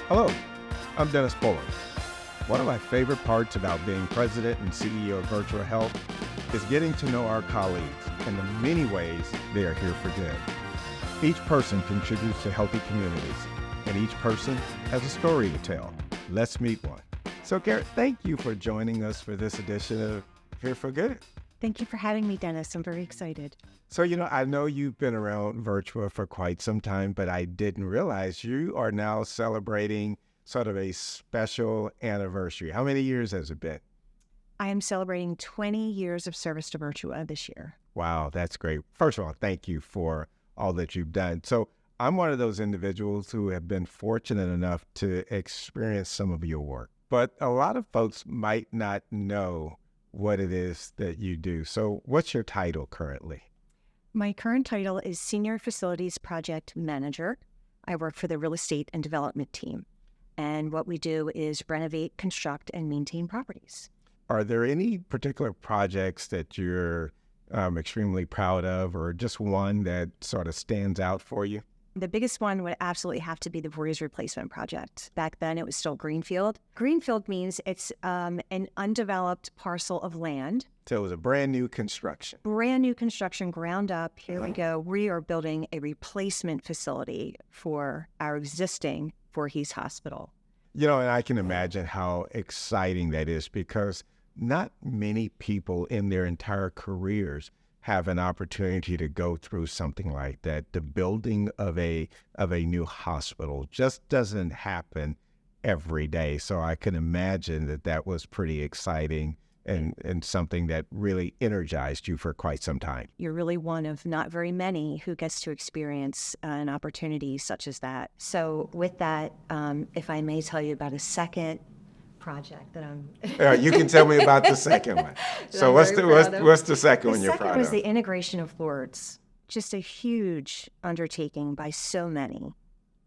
Hello, I'm Dennis Pullin. One of my favorite parts about being president and CEO of Virtua Health is getting to know our colleagues and the many ways they are here for good. Each person contributes to healthy communities, and each person has a story to tell. Let's meet one. So, Kara, thank you for joining us for this edition of Here for Good. Thank you for having me, Dennis. I'm very excited. So, I know you've been around Virtua for quite some time, but I didn't realize you are now celebrating sort of a special anniversary. How many years has it been? I am celebrating 20 years of service to Virtua this year. Wow, that's great. First of all, thank you for all that you've done. So I'm one of those individuals who have been fortunate enough to experience some of your work, but a lot of folks might not know what it is that you do. So what's your title currently? My current title is Senior Facilities Project Manager. I work for the real estate and development team. And what we do is renovate, construct, and maintain properties. Are there any particular projects that you're extremely proud of, or just one that sort of stands out for you? The biggest one would absolutely have to be the Voorhees replacement project. Back then, it was still greenfield. Greenfield means it's an undeveloped parcel of land. So it was a brand new construction. Brand new construction, ground up. Here we go. We are building a replacement facility for our existing Voorhees Hospital. And I can imagine how exciting that is, because not many people in their entire careers have an opportunity to go through something like that. The building of a new hospital just doesn't happen every day. So I can imagine that was pretty exciting and something that really energized you for quite some time. You're really one of not very many who gets to experience an opportunity such as that. So with that, if I may tell you about a second project that I'm... You can tell me about the second one. So what's the second one you're proud of? The second was the integration of Lourdes. Just a huge undertaking by so many,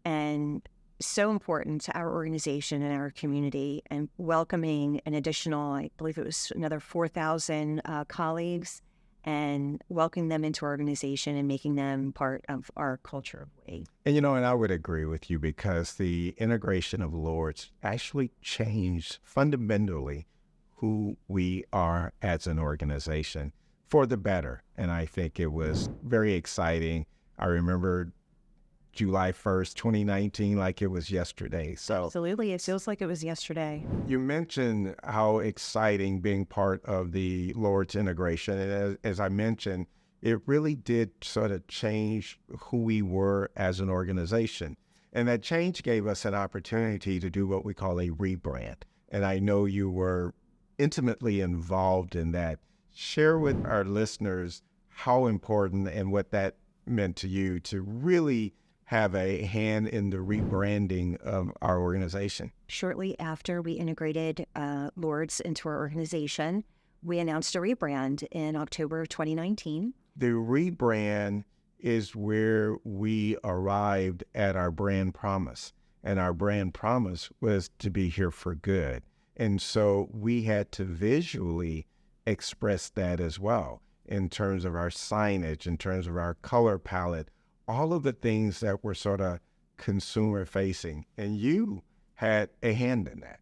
and so important to our organization and our community, and welcoming an additional, I believe it was another 4,000 colleagues, and welcoming them into our organization and making them part of our culture of way. And I would agree with you, because the integration of Lourdes actually changed fundamentally who we are as an organization for the better. And I think it was very exciting. I remember July 1st, 2019, like it was yesterday. So absolutely. It feels like it was yesterday. You mentioned how exciting being part of the Lourdes integration. And as I mentioned, it really did sort of change who we were as an organization. And that change gave us an opportunity to do what we call a rebrand. And I know you were intimately involved in that. Share with our listeners how important and what that meant to you to really have a hand in the rebranding of our organization. Shortly after we integrated Lourdes into our organization, we announced a rebrand in October of 2019. The rebrand is where we arrived at our brand promise. And our brand promise was to be here for good. And so we had to visually express that as well, in terms of our signage, in terms of our color palette, all of the things that were sort of consumer facing. And you had a hand in that.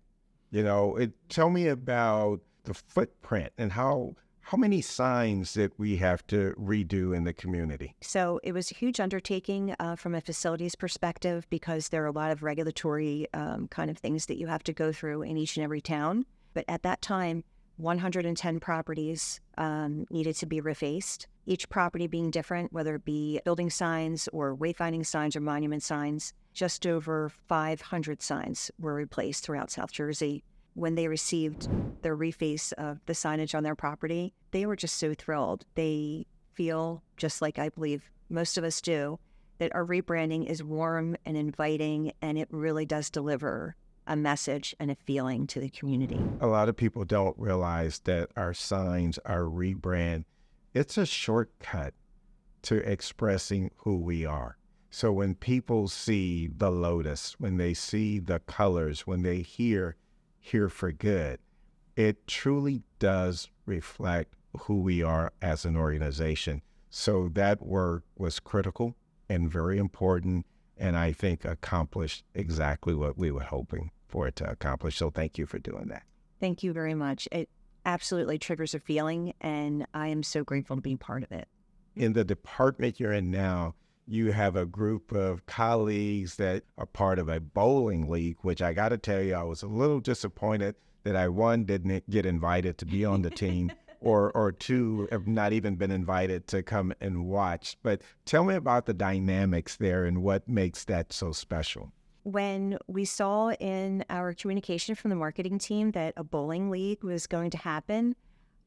Tell me about the footprint and how many signs that we have to redo in the community. So it was a huge undertaking from a facilities perspective, because there are a lot of regulatory kind of things that you have to go through in each and every town. But at that time, 110 properties needed to be refaced, each property being different, whether it be building signs or wayfinding signs or monument signs. Just over 500 signs were replaced throughout South Jersey. When they received their reface of the signage on their property, they were just so thrilled. They feel, just like I believe most of us do, that our rebranding is warm and inviting, and it really does deliver a message and a feeling to the community. A lot of people don't realize that our signs, our rebrand, it's a shortcut to expressing who we are. So when people see the lotus, when they see the colors, when they hear here for good, it truly does reflect who we are as an organization. So that work was critical and very important. and I think accomplished exactly what we were hoping for it to accomplish. So thank you for doing that. Thank you very much. It absolutely triggers a feeling, and I am so grateful to be part of it. In the department you're in now, you have a group of colleagues that are part of a bowling league, which I got to tell you, I was a little disappointed that I, one, didn't get invited to be on the team, or two, have not even been invited to come and watch. But tell me about the dynamics there and what makes that so special. When we saw in our communication from the marketing team that a bowling league was going to happen,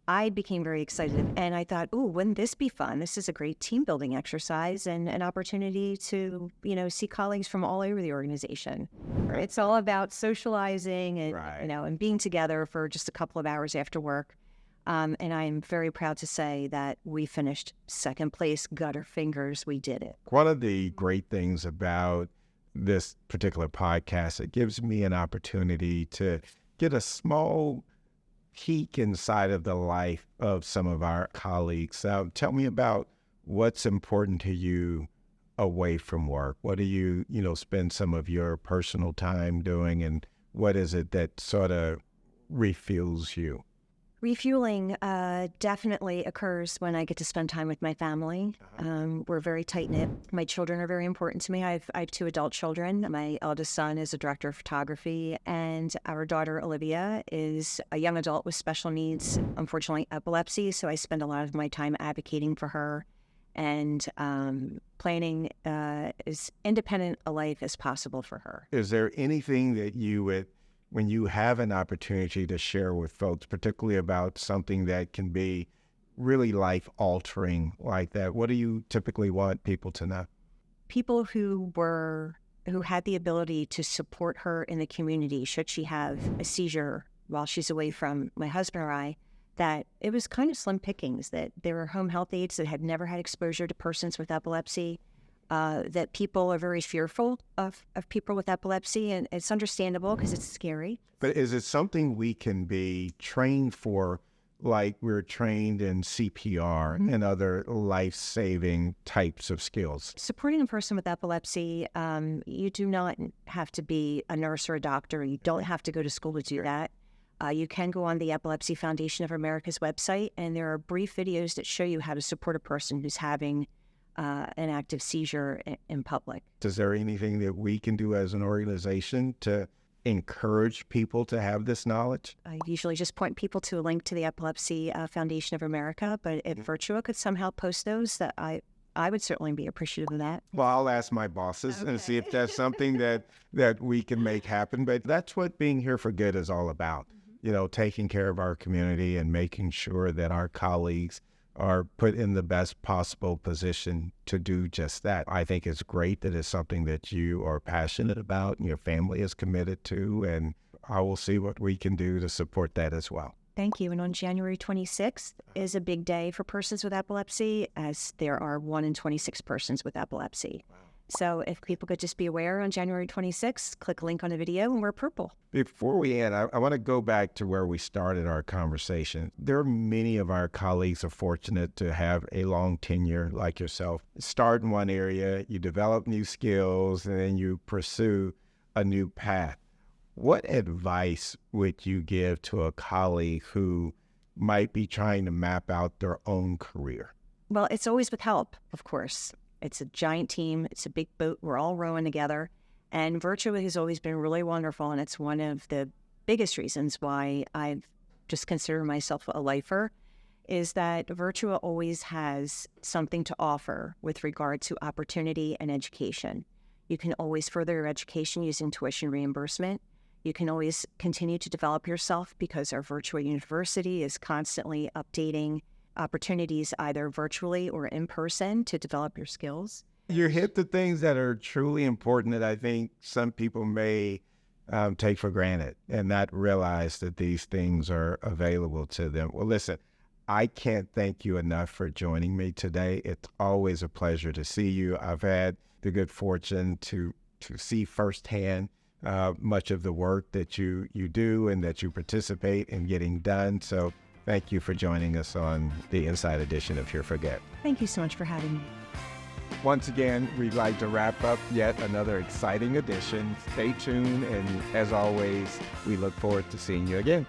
I became very excited, and I thought, "Oh, wouldn't this be fun? This is a great team building exercise and an opportunity to, see colleagues from all over the organization." Right. It's all about socializing and, Right. and being together for just a couple of hours after work. And I'm very proud to say that we finished second place. Gutter fingers, we did it. One of the great things about this particular podcast, it gives me an opportunity to get a small peek inside of the life of some of our colleagues. Tell me about what's important to you away from work. What do you, spend some of your personal time doing, and what is it that sort of refuels you? Refueling definitely occurs when I get to spend time with my family. We're very tight-knit. My children are very important to me. I have two adult children. My eldest son is a director of photography, and our daughter, Olivia, is a young adult with special needs, unfortunately, epilepsy. So I spend a lot of my time advocating for her and planning as independent a life as possible for her. Is there anything that you would, when you have an opportunity to share with folks, particularly about something that can be really life-altering like that, what do you typically want people to know? People who had the ability to support her in the community, should she have a seizure while she's away from my husband or I, that it was kind of slim pickings, that there were home health aides that had never had exposure to persons with epilepsy, that people are very fearful of people with epilepsy, and it's understandable because it's scary. But is it something we can be trained for, like we're trained in CPR and other life-saving types of skills? Supporting a person with epilepsy, you do not have to be a nurse or a doctor. You don't have to go to school to do that. You can go on the Epilepsy Foundation of America's website, and there are brief videos that show you how to support a person who's having an active seizure in public. Is there anything that we can do as an organization to encourage people to have this knowledge? I usually just point people to a link to the Epilepsy Foundation of America, but if Virtua could somehow post those, that I would certainly be appreciative of that. Well, I'll ask my bosses and see if that's something that we can make happen. But that's what being here for good is all about, taking care of our community and making sure that our colleagues are put in the best possible position to do just that. I think it's great that it's something that you are passionate about and your family is committed to, and I will see what we can do to support that as well. Thank you. And on January 26th is a big day for persons with epilepsy, as there are 1 in 26 persons with epilepsy. Wow. So if people could just be aware, on January 26th, click a link on the video and wear purple. Before we end, I want to go back to where we started our conversation. There are many of our colleagues are fortunate to have a long tenure like yourself. Start in one area, you develop new skills, and then you pursue a new path. What advice would you give to a colleague who might be trying to map out their own career? Well, it's always with help, of course. It's a giant team. It's a big boat. We're all rowing together. And Virtua has always been really wonderful, and it's one of the biggest reasons why I've just considered myself a lifer, is that Virtua always has something to offer with regard to opportunity and education. You can always further your education using tuition reimbursement. You can always continue to develop yourself because our Virtua University is constantly updating opportunities either virtually or in person to develop your skills. You hit the things that are truly important that I think some people may take for granted and not realize that these things are available to them. Well, listen, I can't thank you enough for joining me today. It's always a pleasure to see you. I've had the good fortune to see firsthand much of the work that you do and that you participate in getting done. So thank you for joining us on the Inside Edition of Here for Good. Thank you so much for having me. once again, we'd like to wrap up yet another exciting edition. Stay tuned, and as always, we look forward to seeing you again.